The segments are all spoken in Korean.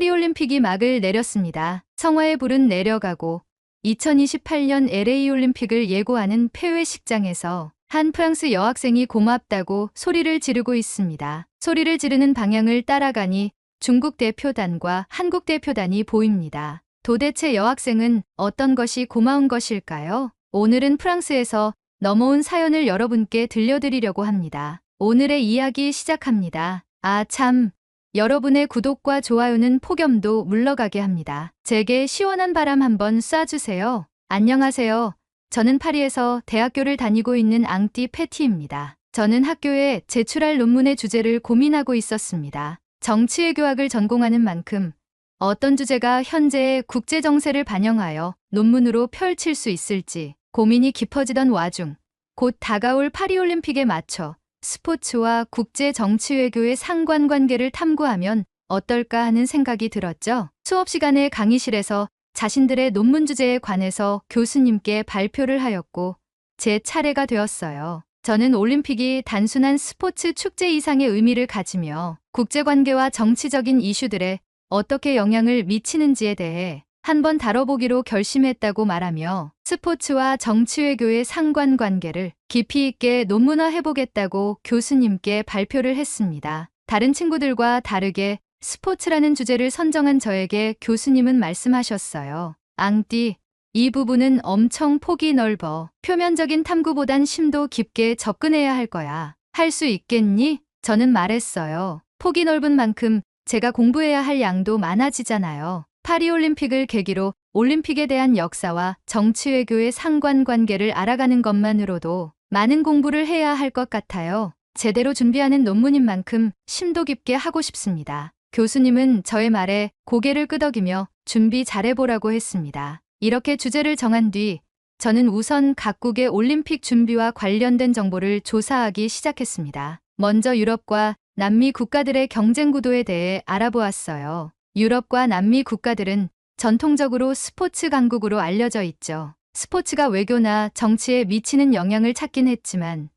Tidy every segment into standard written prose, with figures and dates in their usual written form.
파리올림픽이 막을 내렸습니다. 성화의 불은 내려가고 2028년 LA 올림픽을 예고하는 폐회식장에서 한 프랑스 여학생이 고맙다고 소리를 지르고 있습니다. 소리를 지르는 방향을 따라가니 중국 대표단과 한국 대표단이 보입니다. 도대체 여학생은 어떤 것이 고마운 것일까요? 오늘은 프랑스에서 넘어온 사연을 여러분께 들려드리려고 합니다. 오늘의 이야기 시작합니다. 아 참, 여러분의 구독과 좋아요는 폭염도 물러가게 합니다. 제게 시원한 바람 한번 쏴주세요. 안녕하세요. 저는 파리에서 대학교를 다니고 있는 앙띠 패티입니다. 저는 학교에 제출할 논문의 주제를 고민하고 있었습니다. 정치외교학을 전공하는 만큼 어떤 주제가 현재의 국제 정세를 반영하여 논문으로 펼칠 수 있을지 고민이 깊어지던 와중 곧 다가올 파리올림픽에 맞춰 스포츠와 국제 정치 외교의 상관관계를 탐구하면 어떨까 하는 생각이 들었죠. 수업 시간에 강의실에서 자신들의 논문 주제에 관해서 교수님께 발표를 하였고 제 차례가 되었어요. 저는 올림픽이 단순한 스포츠 축제 이상의 의미를 가지며 국제관계와 정치적인 이슈들에 어떻게 영향을 미치는지에 대해 한번 다뤄보기로 결심했다고 말하며 스포츠와 정치 외교의 상관관계를 깊이 있게 논문화해보겠다고 교수님께 발표를 했습니다. 다른 친구들과 다르게 스포츠라는 주제를 선정한 저에게 교수님은 말씀하셨어요. 앙띠, 이 부분은 엄청 폭이 넓어. 표면적인 탐구보단 심도 깊게 접근해야 할 거야. 할 수 있겠니? 저는 말했어요. 폭이 넓은 만큼 제가 공부해야 할 양도 많아지잖아요. 파리올림픽을 계기로 올림픽에 대한 역사와 정치 외교의 상관관계를 알아가는 것만으로도 많은 공부를 해야 할 것 같아요. 제대로 준비하는 논문인 만큼 심도 깊게 하고 싶습니다. 교수님은 저의 말에 고개를 끄덕이며 준비 잘해보라고 했습니다. 이렇게 주제를 정한 뒤 저는 우선 각국의 올림픽 준비와 관련된 정보를 조사하기 시작했습니다. 먼저 유럽과 남미 국가들의 경쟁 구도에 대해 알아보았어요. 유럽과 남미 국가들은 전통적으로 스포츠 강국으로 알려져 있죠. 스포츠가 외교나 정치에 미치는 영향을 찾긴 했지만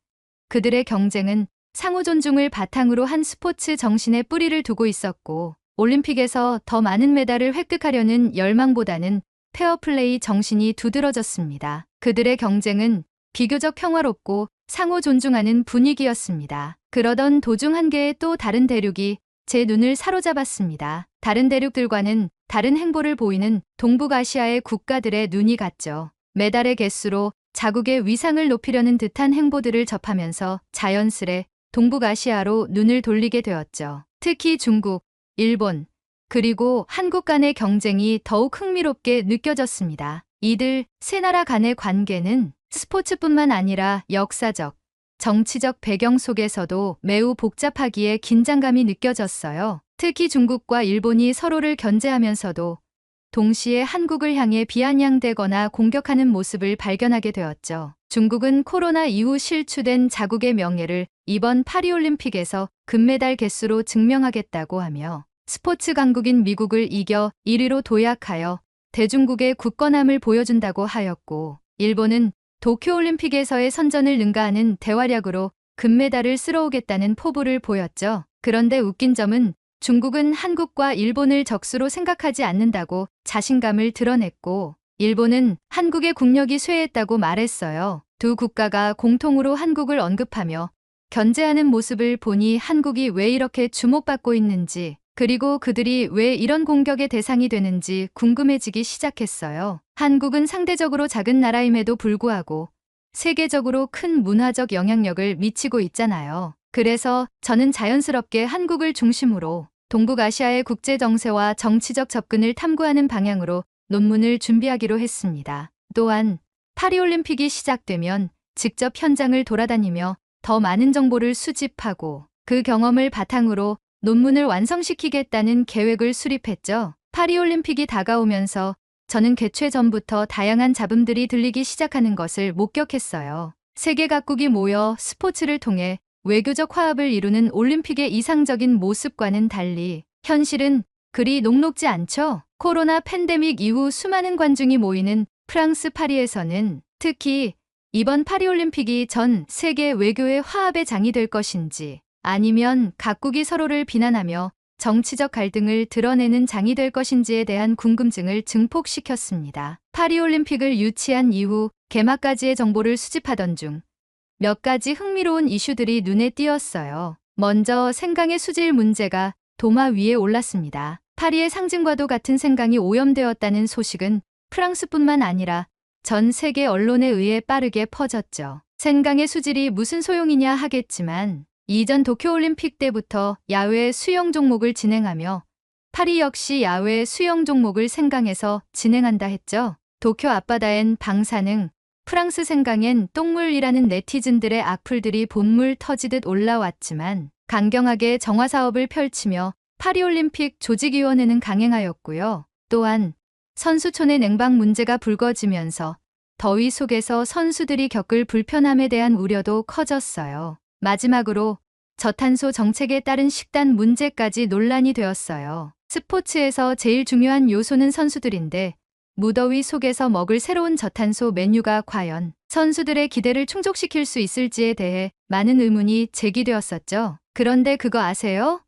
그들의 경쟁은 상호 존중을 바탕으로 한 스포츠 정신에 뿌리를 두고 있었고 올림픽에서 더 많은 메달을 획득하려는 열망보다는 페어플레이 정신이 두드러졌습니다. 그들의 경쟁은 비교적 평화롭고 상호 존중하는 분위기였습니다. 그러던 도중 한 개의 또 다른 대륙이 제 눈을 사로잡았습니다. 다른 대륙들과는 다른 행보를 보이는 동북아시아의 국가들의 눈이 갔죠. 메달의 개수로 자국의 위상을 높이려는 듯한 행보들을 접하면서 자연스레 동북아시아로 눈을 돌리게 되었죠. 특히 중국, 일본, 그리고 한국 간의 경쟁이 더욱 흥미롭게 느껴졌습니다. 이들 세 나라 간의 관계는 스포츠뿐만 아니라 역사적, 정치적 배경 속에서도 매우 복잡하기에 긴장감이 느껴졌어요. 특히 중국과 일본이 서로를 견제하면서도 동시에 한국을 향해 비아냥대거나 공격하는 모습을 발견하게 되었죠. 중국은 코로나 이후 실추된 자국의 명예를 이번 파리올림픽에서 금메달 개수로 증명하겠다고 하며 스포츠 강국인 미국을 이겨 1위로 도약하여 대중국의 굳건함을 보여준다고 하였고 일본은 도쿄올림픽에서의 선전을 능가하는 대활약으로 금메달을 쓸어오겠다는 포부를 보였죠. 그런데 웃긴 점은 중국은 한국과 일본을 적수로 생각하지 않는다고 자신감을 드러냈고 일본은 한국의 국력이 쇠했다고 말했어요. 두 국가가 공통으로 한국을 언급하며 견제하는 모습을 보니 한국이 왜 이렇게 주목받고 있는지 그리고 그들이 왜 이런 공격의 대상이 되는지 궁금해지기 시작했어요. 한국은 상대적으로 작은 나라임에도 불구하고 세계적으로 큰 문화적 영향력을 미치고 있잖아요. 그래서 저는 자연스럽게 한국을 중심으로 동북아시아의 국제 정세와 정치적 접근을 탐구하는 방향으로 논문을 준비하기로 했습니다. 또한 파리올림픽이 시작되면 직접 현장을 돌아다니며 더 많은 정보를 수집하고 그 경험을 바탕으로 논문을 완성시키겠다는 계획을 수립했죠. 파리올림픽이 다가오면서 저는 개최 전부터 다양한 잡음들이 들리기 시작하는 것을 목격했어요. 세계 각국이 모여 스포츠를 통해 외교적 화합을 이루는 올림픽의 이상적인 모습과는 달리 현실은 그리 녹록지 않죠. 코로나 팬데믹 이후 수많은 관중이 모이는 프랑스 파리에서는 특히 이번 파리올림픽이 전 세계 외교의 화합의 장이 될 것인지 아니면 각국이 서로를 비난하며 정치적 갈등을 드러내는 장이 될 것인지에 대한 궁금증을 증폭시켰습니다. 파리올림픽을 유치한 이후 개막까지의 정보를 수집하던 중 몇 가지 흥미로운 이슈들이 눈에 띄었어요. 먼저 생강의 수질 문제가 도마 위에 올랐습니다. 파리의 상징과도 같은 생강이 오염되었다는 소식은 프랑스뿐만 아니라 전 세계 언론에 의해 빠르게 퍼졌죠. 생강의 수질이 무슨 소용이냐 하겠지만 이전 도쿄올림픽 때부터 야외 수영 종목을 진행하며 파리 역시 야외 수영 종목을 생강에서 진행한다 했죠. 도쿄 앞바다엔 방사능, 프랑스 생강엔 똥물이라는 네티즌들의 악플들이 본물 터지듯 올라왔지만 강경하게 정화 사업을 펼치며 파리올림픽 조직위원회는 강행하였고요. 또한 선수촌의 냉방 문제가 불거지면서 더위 속에서 선수들이 겪을 불편함에 대한 우려도 커졌어요. 마지막으로 저탄소 정책에 따른 식단 문제까지 논란이 되었어요. 스포츠에서 제일 중요한 요소는 선수들인데 무더위 속에서 먹을 새로운 저탄소 메뉴가 과연 선수들의 기대를 충족시킬 수 있을지에 대해 많은 의문이 제기되었었죠. 그런데 그거 아세요?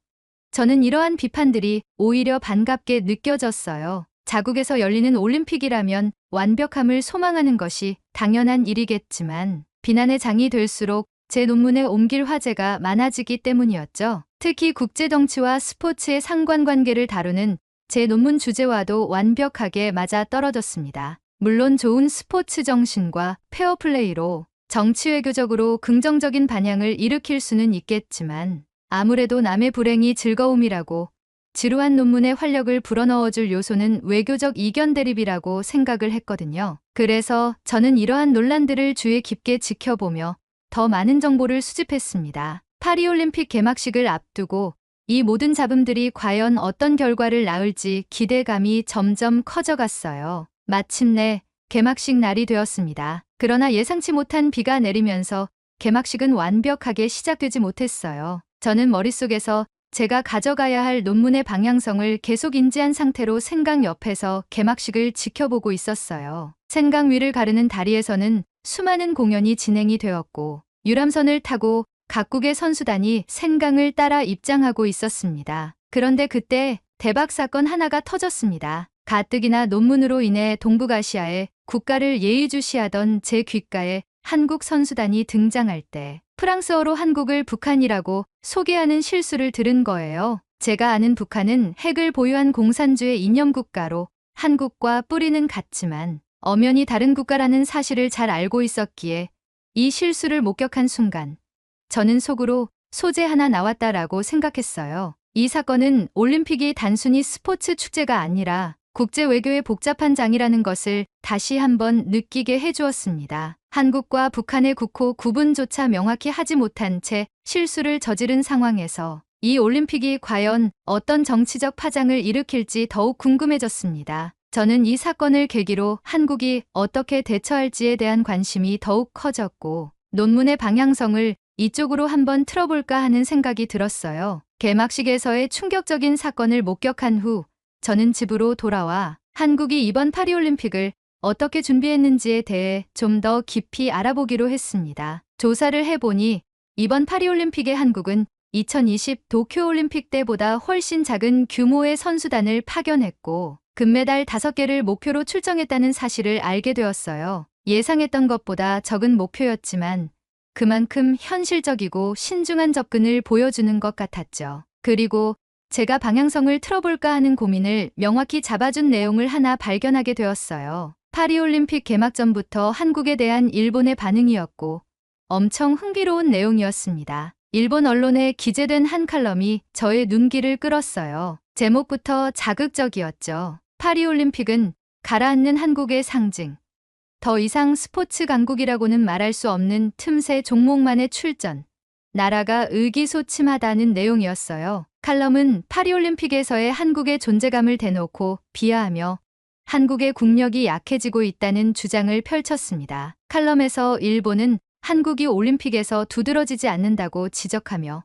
저는 이러한 비판들이 오히려 반갑게 느껴졌어요. 자국에서 열리는 올림픽이라면 완벽함을 소망하는 것이 당연한 일이겠지만 비난의 장이 될수록 제 논문에 옮길 화제가 많아지기 때문이었죠. 특히 국제정치와 스포츠의 상관관계를 다루는 제 논문 주제와도 완벽하게 맞아떨어졌습니다. 물론 좋은 스포츠 정신과 페어플레이로 정치 외교적으로 긍정적인 반향을 일으킬 수는 있겠지만 아무래도 남의 불행이 즐거움이라고 지루한 논문에 활력을 불어넣어줄 요소는 외교적 이견 대립이라고 생각을 했거든요. 그래서 저는 이러한 논란들을 주의 깊게 지켜보며 더 많은 정보를 수집했습니다. 파리올림픽 개막식을 앞두고 이 모든 잡음들이 과연 어떤 결과를 낳을지 기대감이 점점 커져갔어요. 마침내 개막식 날이 되었습니다. 그러나 예상치 못한 비가 내리면서 개막식은 완벽하게 시작되지 못했어요. 저는 머릿속에서 제가 가져가야 할 논문의 방향성을 계속 인지한 상태로 생강 옆에서 개막식을 지켜보고 있었어요. 생강 위를 가르는 다리에서는 수많은 공연이 진행이 되었고 유람선을 타고 각국의 선수단이 생강을 따라 입장하고 있었습니다. 그런데 그때 대박 사건 하나가 터졌습니다. 가뜩이나 논문으로 인해 동북아시아의 국가를 예의주시하던 제 귓가에 한국 선수단이 등장할 때 프랑스어로 한국을 북한이라고 소개하는 실수를 들은 거예요. 제가 아는 북한은 핵을 보유한 공산주의 이념국가로 한국과 뿌리는 같지만 엄연히 다른 국가라는 사실을 잘 알고 있었기에 이 실수를 목격한 순간 저는 속으로 소재 하나 나왔다라고 생각했어요. 이 사건은 올림픽이 단순히 스포츠 축제가 아니라 국제 외교의 복잡한 장이라는 것을 다시 한번 느끼게 해주었습니다. 한국과 북한의 국호 구분조차 명확히 하지 못한 채 실수를 저지른 상황에서 이 올림픽이 과연 어떤 정치적 파장을 일으킬지 더욱 궁금해졌습니다. 저는 이 사건을 계기로 한국이 어떻게 대처할지에 대한 관심이 더욱 커졌고 논문의 방향성을 이쪽으로 한번 틀어볼까 하는 생각이 들었어요. 개막식에서의 충격적인 사건을 목격한 후 저는 집으로 돌아와 한국이 이번 파리올림픽을 어떻게 준비했는지에 대해 좀 더 깊이 알아보기로 했습니다. 조사를 해보니 이번 파리올림픽의 한국은 2020 도쿄올림픽 때보다 훨씬 작은 규모의 선수단을 파견했고 금메달 5개를 목표로 출정했다는 사실을 알게 되었어요. 예상했던 것보다 적은 목표였지만 그만큼 현실적이고 신중한 접근을 보여주는 것 같았죠. 그리고 제가 방향성을 틀어볼까 하는 고민을 명확히 잡아준 내용을 하나 발견하게 되었어요. 파리올림픽 개막 전부터 한국에 대한 일본의 반응이었고 엄청 흥미로운 내용이었습니다. 일본 언론에 기재된 한 칼럼이 저의 눈길을 끌었어요. 제목부터 자극적이었죠. 파리올림픽은 가라앉는 한국의 상징. 더 이상 스포츠 강국이라고는 말할 수 없는 틈새 종목만의 출전. 나라가 의기소침하다는 내용이었어요. 칼럼은 파리올림픽에서의 한국의 존재감을 대놓고 비하하며 한국의 국력이 약해지고 있다는 주장을 펼쳤습니다. 칼럼에서 일본은 한국이 올림픽에서 두드러지지 않는다고 지적하며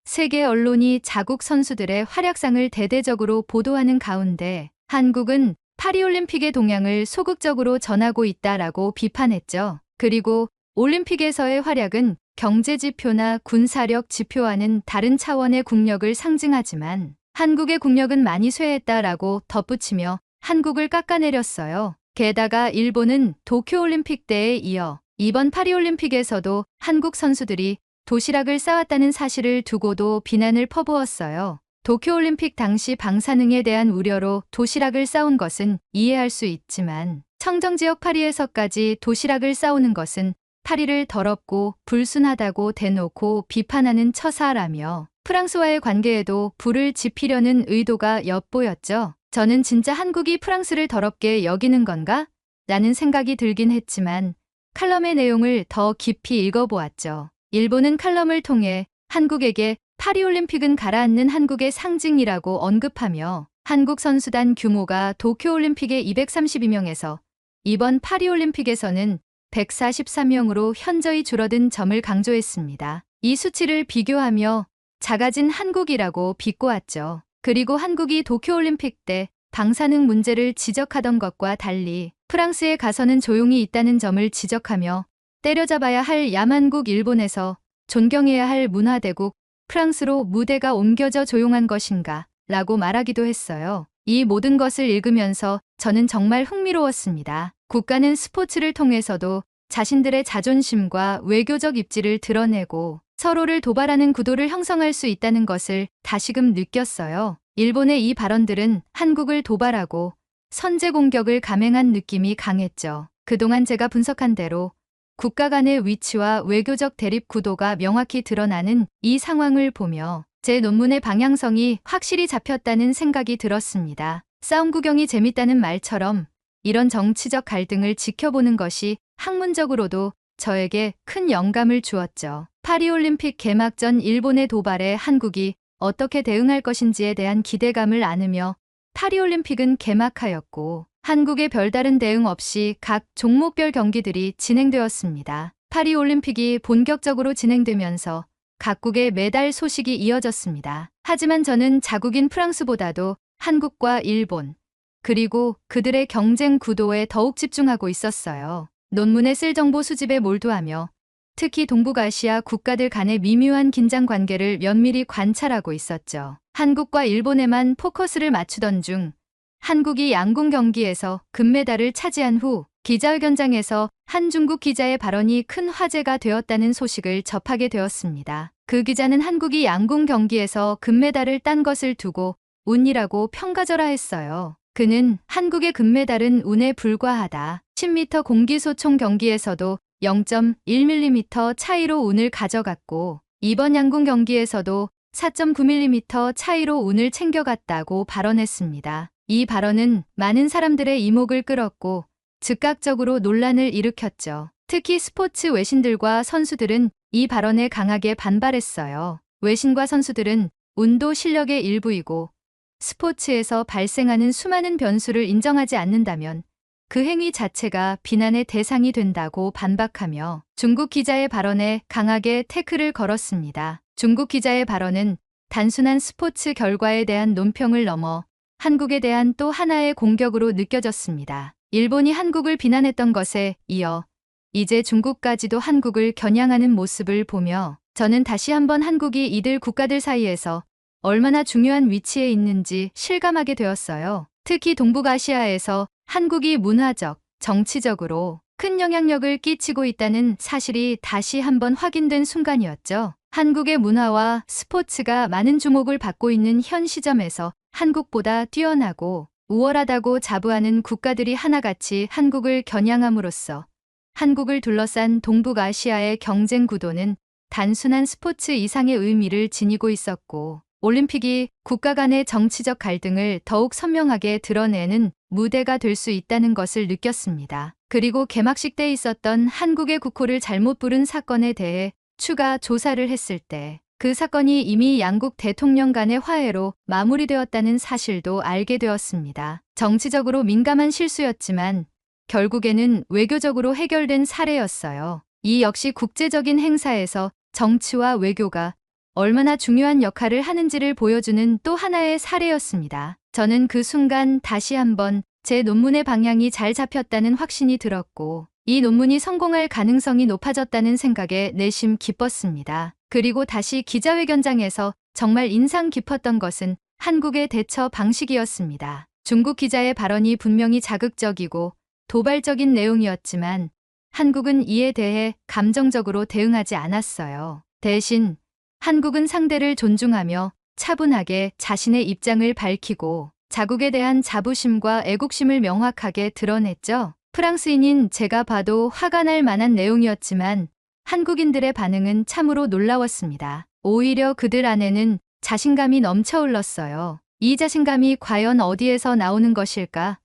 세계 언론이 자국 선수들의 활약상을 대대적으로 보도하는 가운데 한국은 파리올림픽의 동향을 소극적으로 전하고 있다라고 비판했죠. 그리고 올림픽에서의 활약은 경제 지표나 군사력 지표와는 다른 차원의 국력을 상징하지만 한국의 국력은 많이 쇠했다라고 덧붙이며 한국을 깎아내렸어요. 게다가 일본은 도쿄올림픽 때에 이어 이번 파리올림픽에서도 한국 선수들이 도시락을 싸왔다는 사실을 두고도 비난을 퍼부었어요. 도쿄올림픽 당시 방사능에 대한 우려로 도시락을 싸온 것은 이해할 수 있지만 청정지역 파리에서까지 도시락을 싸오는 것은 파리를 더럽고 불순하다고 대놓고 비판하는 처사라며 프랑스와의 관계에도 불을 지피려는 의도가 엿보였죠. 저는 진짜 한국이 프랑스를 더럽게 여기는 건가? 라는 생각이 들긴 했지만 칼럼의 내용을 더 깊이 읽어보았죠. 일본은 칼럼을 통해 한국에게 파리올림픽은 가라앉는 한국의 상징이라고 언급하며 한국 선수단 규모가 도쿄올림픽의 232명에서 이번 파리올림픽에서는 143명으로 현저히 줄어든 점을 강조했습니다. 이 수치를 비교하며 작아진 한국이라고 비꼬았죠. 그리고 한국이 도쿄올림픽 때 방사능 문제를 지적하던 것과 달리 프랑스에 가서는 조용히 있다는 점을 지적하며 때려잡아야 할 야만국 일본에서 존경해야 할 문화대국 프랑스로 무대가 옮겨져 조용한 것인가 라고 말하기도 했어요. 이 모든 것을 읽으면서 저는 정말 흥미로웠습니다. 국가는 스포츠를 통해서도 자신들의 자존심과 외교적 입지를 드러내고 서로를 도발하는 구도를 형성할 수 있다는 것을 다시금 느꼈어요. 일본의 이 발언들은 한국을 도발하고 선제 공격을 감행한 느낌이 강했죠. 그동안 제가 분석한 대로 국가 간의 위치와 외교적 대립 구도가 명확히 드러나는 이 상황을 보며 제 논문의 방향성이 확실히 잡혔다는 생각이 들었습니다. 싸움 구경이 재밌다는 말처럼 이런 정치적 갈등을 지켜보는 것이 학문적으로도 저에게 큰 영감을 주었죠. 파리올림픽 개막 전 일본의 도발에 한국이 어떻게 대응할 것인지에 대한 기대감을 안으며 파리올림픽은 개막하였고 한국의 별다른 대응 없이 각 종목별 경기들이 진행되었습니다. 파리올림픽이 본격적으로 진행되면서 각국의 메달 소식이 이어졌습니다. 하지만 저는 자국인 프랑스보다도 한국과 일본, 그리고 그들의 경쟁 구도에 더욱 집중하고 있었어요. 논문에 쓸 정보 수집에 몰두하며 특히 동북아시아 국가들 간의 미묘한 긴장 관계를 면밀히 관찰하고 있었죠. 한국과 일본에만 포커스를 맞추던 중 한국이 양궁 경기에서 금메달을 차지한 후 기자회견장에서 한 중국 기자의 발언이 큰 화제가 되었다는 소식을 접하게 되었습니다. 그 기자는 한국이 양궁 경기에서 금메달을 딴 것을 두고 운이라고 평가절하 했어요. 그는 한국의 금메달은 운에 불과하다. 10m 공기소총 경기에서도 0.1mm 차이로 운을 가져갔고 이번 양궁 경기에서도 4.9mm 차이로 운을 챙겨갔다고 발언했습니다. 이 발언은 많은 사람들의 이목을 끌었고 즉각적으로 논란을 일으켰죠. 특히 스포츠 외신들과 선수들은 이 발언에 강하게 반발했어요. 외신과 선수들은 운도 실력의 일부이고 스포츠에서 발생하는 수많은 변수를 인정하지 않는다면 그 행위 자체가 비난의 대상이 된다고 반박하며 중국 기자의 발언에 강하게 태클을 걸었습니다. 중국 기자의 발언은 단순한 스포츠 결과에 대한 논평을 넘어 한국에 대한 또 하나의 공격으로 느껴졌습니다. 일본이 한국을 비난했던 것에 이어 이제 중국까지도 한국을 겨냥하는 모습을 보며 저는 다시 한번 한국이 이들 국가들 사이에서 얼마나 중요한 위치에 있는지 실감하게 되었어요. 특히 동북아시아에서 한국이 문화적, 정치적으로 큰 영향력을 끼치고 있다는 사실이 다시 한번 확인된 순간이었죠. 한국의 문화와 스포츠가 많은 주목을 받고 있는 현 시점에서 한국보다 뛰어나고 우월하다고 자부하는 국가들이 하나같이 한국을 겨냥함으로써 한국을 둘러싼 동북아시아의 경쟁 구도는 단순한 스포츠 이상의 의미를 지니고 있었고 올림픽이 국가 간의 정치적 갈등을 더욱 선명하게 드러내는 무대가 될 수 있다는 것을 느꼈습니다. 그리고 개막식 때 있었던 한국의 국호를 잘못 부른 사건에 대해 추가 조사를 했을 때 그 사건이 이미 양국 대통령 간의 화해로 마무리되었다는 사실도 알게 되었습니다. 정치적으로 민감한 실수였지만 결국에는 외교적으로 해결된 사례였어요. 이 역시 국제적인 행사에서 정치와 외교가 얼마나 중요한 역할을 하는지를 보여주는 또 하나의 사례였습니다. 저는 그 순간 다시 한번 제 논문의 방향이 잘 잡혔다는 확신이 들었고 이 논문이 성공할 가능성이 높아졌다는 생각에 내심 기뻤습니다. 그리고 다시 기자회견장에서 정말 인상 깊었던 것은 한국의 대처 방식이었습니다. 중국 기자의 발언이 분명히 자극적이고 도발적인 내용이었지만 한국은 이에 대해 감정적으로 대응하지 않았어요. 대신 한국은 상대를 존중하며 차분하게 자신의 입장을 밝히고 자국에 대한 자부심과 애국심을 명확하게 드러냈죠. 프랑스인인 제가 봐도 화가 날 만한 내용이었지만 한국인들의 반응은 참으로 놀라웠습니다. 오히려 그들 안에는 자신감이 넘쳐 흘렀어요. 이 자신감이 과연 어디에서 나오는 것일까?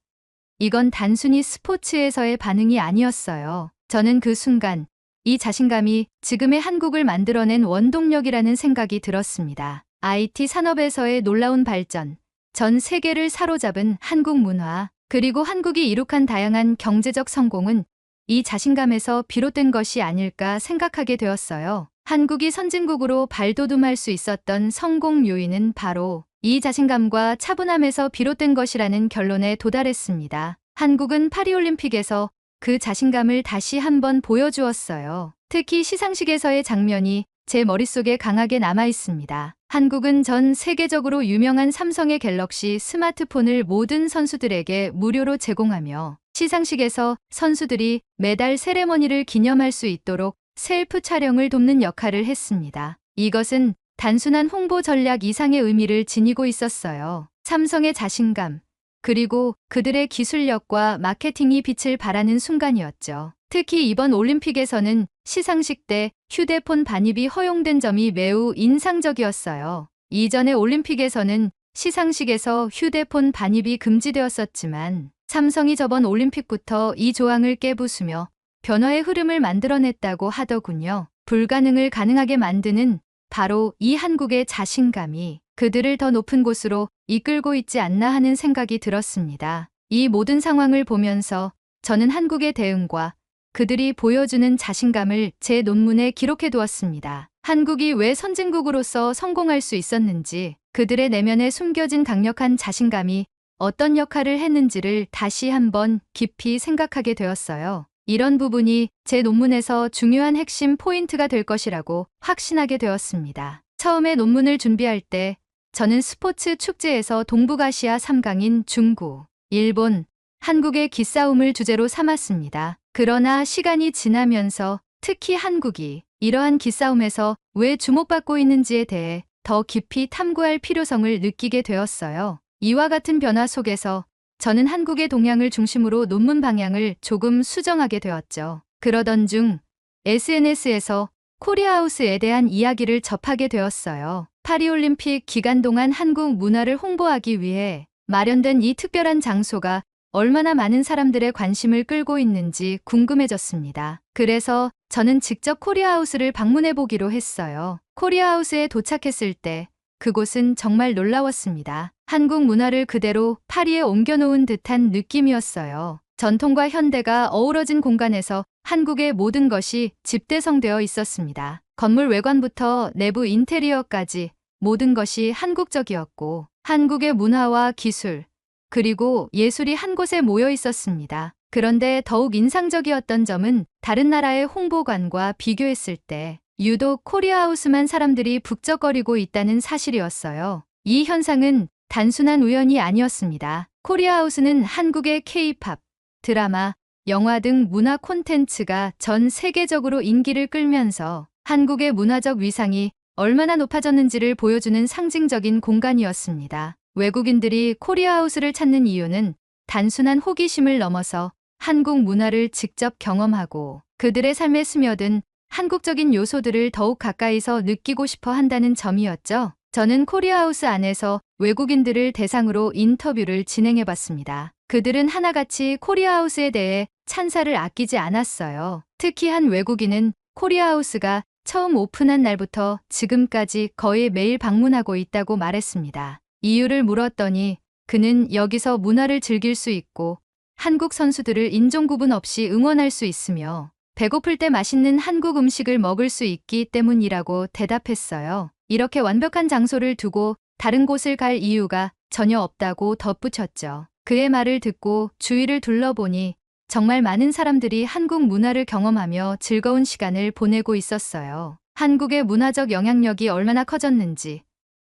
이건 단순히 스포츠에서의 반응이 아니었어요. 저는 그 순간 이 자신감이 지금의 한국을 만들어낸 원동력이라는 생각이 들었습니다. IT 산업에서의 놀라운 발전, 전 세계를 사로잡은 한국 문화, 그리고 한국이 이룩한 다양한 경제적 성공은 이 자신감에서 비롯된 것이 아닐까 생각하게 되었어요. 한국이 선진국으로 발돋움할 수 있었던 성공 요인은 바로 이 자신감과 차분함에서 비롯된 것이라는 결론에 도달했습니다. 한국은 파리올림픽에서 그 자신감을 다시 한번 보여주었어요. 특히 시상식에서의 장면이 제 머릿속에 강하게 남아 있습니다. 한국은 전 세계적으로 유명한 삼성의 갤럭시 스마트폰을 모든 선수들에게 무료로 제공하며 시상식에서 선수들이 메달 세레머니를 기념할 수 있도록 셀프 촬영을 돕는 역할을 했습니다. 이것은 단순한 홍보 전략 이상의 의미를 지니고 있었어요. 삼성의 자신감, 그리고 그들의 기술력과 마케팅이 빛을 발하는 순간이었죠. 특히 이번 올림픽에서는 시상식 때 휴대폰 반입이 허용된 점이 매우 인상적이었어요. 이전의 올림픽에서는 시상식에서 휴대폰 반입이 금지되었었지만 삼성이 저번 올림픽부터 이 조항을 깨부수며 변화의 흐름을 만들어냈다고 하더군요. 불가능을 가능하게 만드는 바로 이 한국의 자신감이 그들을 더 높은 곳으로 이끌고 있지 않나 하는 생각이 들었습니다. 이 모든 상황을 보면서 저는 한국의 대응과 그들이 보여주는 자신감을 제 논문에 기록해 두었습니다. 한국이 왜 선진국으로서 성공할 수 있었는지, 그들의 내면에 숨겨진 강력한 자신감이 어떤 역할을 했는지를 다시 한번 깊이 생각하게 되었어요. 이런 부분이 제 논문에서 중요한 핵심 포인트가 될 것이라고 확신하게 되었습니다. 처음에 논문을 준비할 때 저는 스포츠 축제에서 동북아시아 3강인 중국, 일본, 한국의 기싸움을 주제로 삼았습니다. 그러나 시간이 지나면서 특히 한국이 이러한 기싸움에서 왜 주목받고 있는지에 대해 더 깊이 탐구할 필요성을 느끼게 되었어요. 이와 같은 변화 속에서 저는 한국의 동향을 중심으로 논문 방향을 조금 수정하게 되었죠. 그러던 중 SNS에서 코리아하우스에 대한 이야기를 접하게 되었어요. 파리올림픽 기간 동안 한국 문화를 홍보하기 위해 마련된 이 특별한 장소가 얼마나 많은 사람들의 관심을 끌고 있는지 궁금해졌습니다. 그래서 저는 직접 코리아하우스를 방문해 보기로 했어요. 코리아하우스에 도착했을 때 그곳은 정말 놀라웠습니다. 한국 문화를 그대로 파리에 옮겨놓은 듯한 느낌이었어요. 전통과 현대가 어우러진 공간에서 한국의 모든 것이 집대성되어 있었습니다. 건물 외관부터 내부 인테리어까지 모든 것이 한국적이었고 한국의 문화와 기술, 그리고 예술이 한 곳에 모여 있었습니다. 그런데 더욱 인상적이었던 점은 다른 나라의 홍보관과 비교했을 때 유독 코리아하우스만 사람들이 북적거리고 있다는 사실이었어요. 이 현상은 단순한 우연이 아니었습니다. 코리아하우스는 한국의 K-팝, 드라마, 영화 등 문화 콘텐츠가 전 세계적으로 인기를 끌면서 한국의 문화적 위상이 얼마나 높아졌는지를 보여주는 상징적인 공간이었습니다. 외국인들이 코리아하우스를 찾는 이유는 단순한 호기심을 넘어서 한국 문화를 직접 경험하고 그들의 삶에 스며든 한국적인 요소들을 더욱 가까이서 느끼고 싶어 한다는 점이었죠. 저는 코리아하우스 안에서 외국인들을 대상으로 인터뷰를 진행해봤습니다. 그들은 하나같이 코리아하우스에 대해 찬사를 아끼지 않았어요. 특히 한 외국인은 코리아하우스가 처음 오픈한 날부터 지금까지 거의 매일 방문하고 있다고 말했습니다. 이유를 물었더니 그는 여기서 문화를 즐길 수 있고 한국 선수들을 인종 구분 없이 응원할 수 있으며 배고플 때 맛있는 한국 음식을 먹을 수 있기 때문이라고 대답했어요. 이렇게 완벽한 장소를 두고 다른 곳을 갈 이유가 전혀 없다고 덧붙였죠. 그의 말을 듣고 주위를 둘러보니 정말 많은 사람들이 한국 문화를 경험하며 즐거운 시간을 보내고 있었어요. 한국의 문화적 영향력이 얼마나 커졌는지,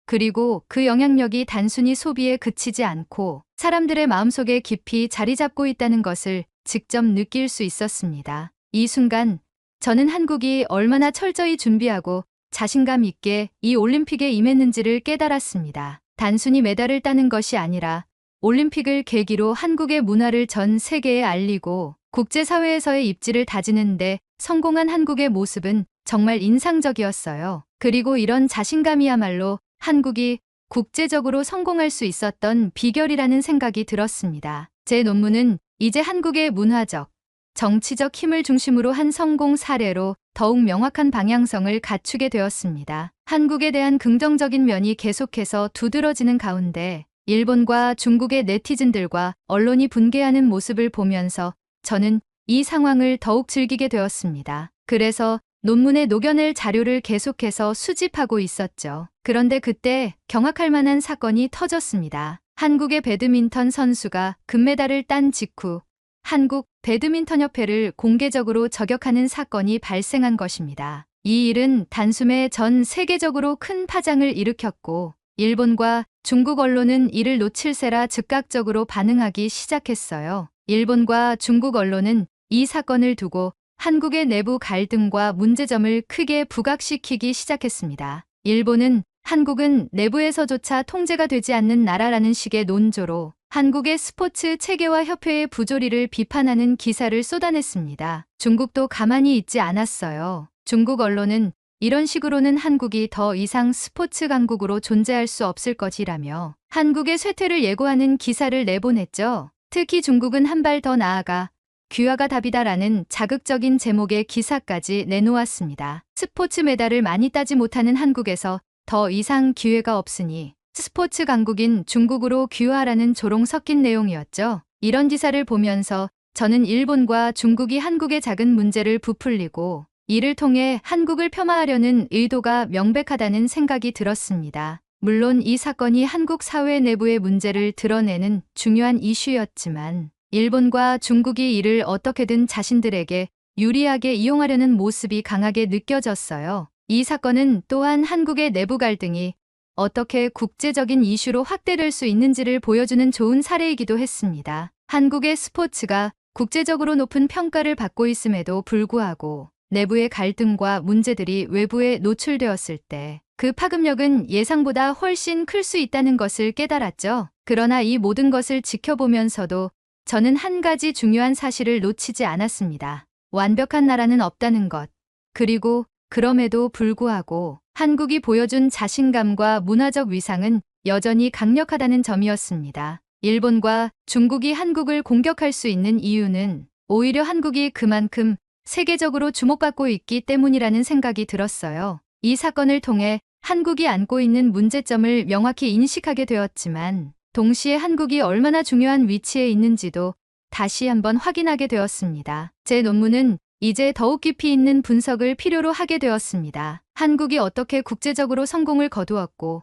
그리고 그 영향력이 단순히 소비에 그치지 않고 사람들의 마음속에 깊이 자리 잡고 있다는 것을 직접 느낄 수 있었습니다. 이 순간 저는 한국이 얼마나 철저히 준비하고 자신감 있게 이 올림픽에 임했는지를 깨달았습니다. 단순히 메달을 따는 것이 아니라 올림픽을 계기로 한국의 문화를 전 세계에 알리고 국제사회에서의 입지를 다지는데 성공한 한국의 모습은 정말 인상적이었어요. 그리고 이런 자신감이야말로 한국이 국제적으로 성공할 수 있었던 비결이라는 생각이 들었습니다. 제 논문은 이제 한국의 문화적, 정치적 힘을 중심으로 한 성공 사례로 더욱 명확한 방향성을 갖추게 되었습니다. 한국에 대한 긍정적인 면이 계속해서 두드러지는 가운데 일본과 중국의 네티즌들과 언론이 분개하는 모습을 보면서 저는 이 상황을 더욱 즐기게 되었습니다. 그래서 논문에 녹여낼 자료를 계속해서 수집하고 있었죠. 그런데 그때 경악할 만한 사건이 터졌습니다. 한국의 배드민턴 선수가 금메달을 딴 직후 한국 배드민턴협회를 공개적으로 저격하는 사건이 발생한 것입니다. 이 일은 단숨에 전 세계적으로 큰 파장을 일으켰고 일본과 중국 언론은 이를 놓칠세라 즉각적으로 반응하기 시작했어요. 일본과 중국 언론은 이 사건을 두고 한국의 내부 갈등과 문제점을 크게 부각시키기 시작했습니다. 일본은 한국은 내부에서조차 통제가 되지 않는 나라라는 식의 논조로 한국의 스포츠 체계와 협회의 부조리를 비판하는 기사를 쏟아냈습니다. 중국도 가만히 있지 않았어요. 중국 언론은 이런 식으로는 한국이 더 이상 스포츠 강국으로 존재할 수 없을 것이라며 한국의 쇠퇴를 예고하는 기사를 내보냈죠. 특히 중국은 한 발 더 나아가 귀화가 답이다라는 자극적인 제목의 기사까지 내놓았습니다. 스포츠 메달을 많이 따지 못하는 한국에서 더 이상 기회가 없으니 스포츠 강국인 중국으로 귀화하라는 조롱 섞인 내용이었죠. 이런 기사를 보면서 저는 일본과 중국이 한국의 작은 문제를 부풀리고 이를 통해 한국을 폄하하려는 의도가 명백하다는 생각이 들었습니다. 물론 이 사건이 한국 사회 내부의 문제를 드러내는 중요한 이슈였지만 일본과 중국이 이를 어떻게든 자신들에게 유리하게 이용하려는 모습이 강하게 느껴졌어요. 이 사건은 또한 한국의 내부 갈등이 어떻게 국제적인 이슈로 확대될 수 있는지를 보여주는 좋은 사례이기도 했습니다. 한국의 스포츠가 국제적으로 높은 평가를 받고 있음에도 불구하고 내부의 갈등과 문제들이 외부에 노출되었을 때 그 파급력은 예상보다 훨씬 클 수 있다는 것을 깨달았죠. 그러나 이 모든 것을 지켜보면서도 저는 한 가지 중요한 사실을 놓치지 않았습니다. 완벽한 나라는 없다는 것. 그리고 그럼에도 불구하고 한국이 보여준 자신감과 문화적 위상은 여전히 강력하다는 점이었습니다. 일본과 중국이 한국을 공격할 수 있는 이유는 오히려 한국이 그만큼 세계적으로 주목받고 있기 때문이라는 생각이 들었어요. 이 사건을 통해 한국이 안고 있는 문제점을 명확히 인식하게 되었지만 동시에 한국이 얼마나 중요한 위치에 있는지도 다시 한번 확인하게 되었습니다. 제 논문은 이제 더욱 깊이 있는 분석을 필요로 하게 되었습니다. 한국이 어떻게 국제적으로 성공을 거두었고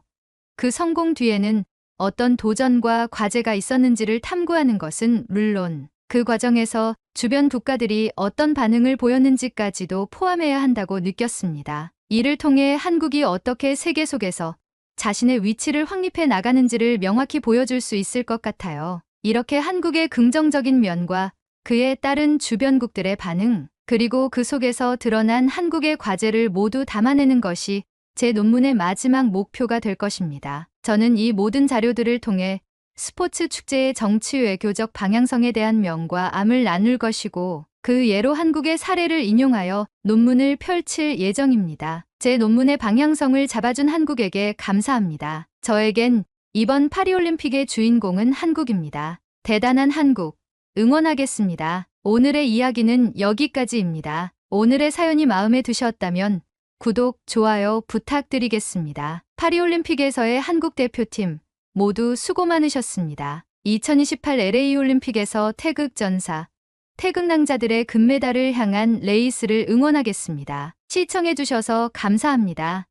그 성공 뒤에는 어떤 도전과 과제가 있었는지를 탐구하는 것은 물론 그 과정에서 주변 국가들이 어떤 반응을 보였는지까지도 포함해야 한다고 느꼈습니다. 이를 통해 한국이 어떻게 세계 속에서 자신의 위치를 확립해 나가는지를 명확히 보여줄 수 있을 것 같아요. 이렇게 한국의 긍정적인 면과 그에 따른 주변국들의 반응, 그리고 그 속에서 드러난 한국의 과제를 모두 담아내는 것이 제 논문의 마지막 목표가 될 것입니다. 저는 이 모든 자료들을 통해 스포츠 축제의 정치 외교적 방향성에 대한 명과 암을 나눌 것이고 그 예로 한국의 사례를 인용하여 논문을 펼칠 예정입니다. 제 논문의 방향성을 잡아준 한국에게 감사합니다. 저에겐 이번 파리올림픽의 주인공은 한국입니다. 대단한 한국, 응원하겠습니다. 오늘의 이야기는 여기까지입니다. 오늘의 사연이 마음에 드셨다면 구독, 좋아요 부탁드리겠습니다. 파리올림픽에서의 한국 대표팀 모두 수고 많으셨습니다. 2028 LA 올림픽에서 태극전사, 태극낭자들의 금메달을 향한 레이스를 응원하겠습니다. 시청해주셔서 감사합니다.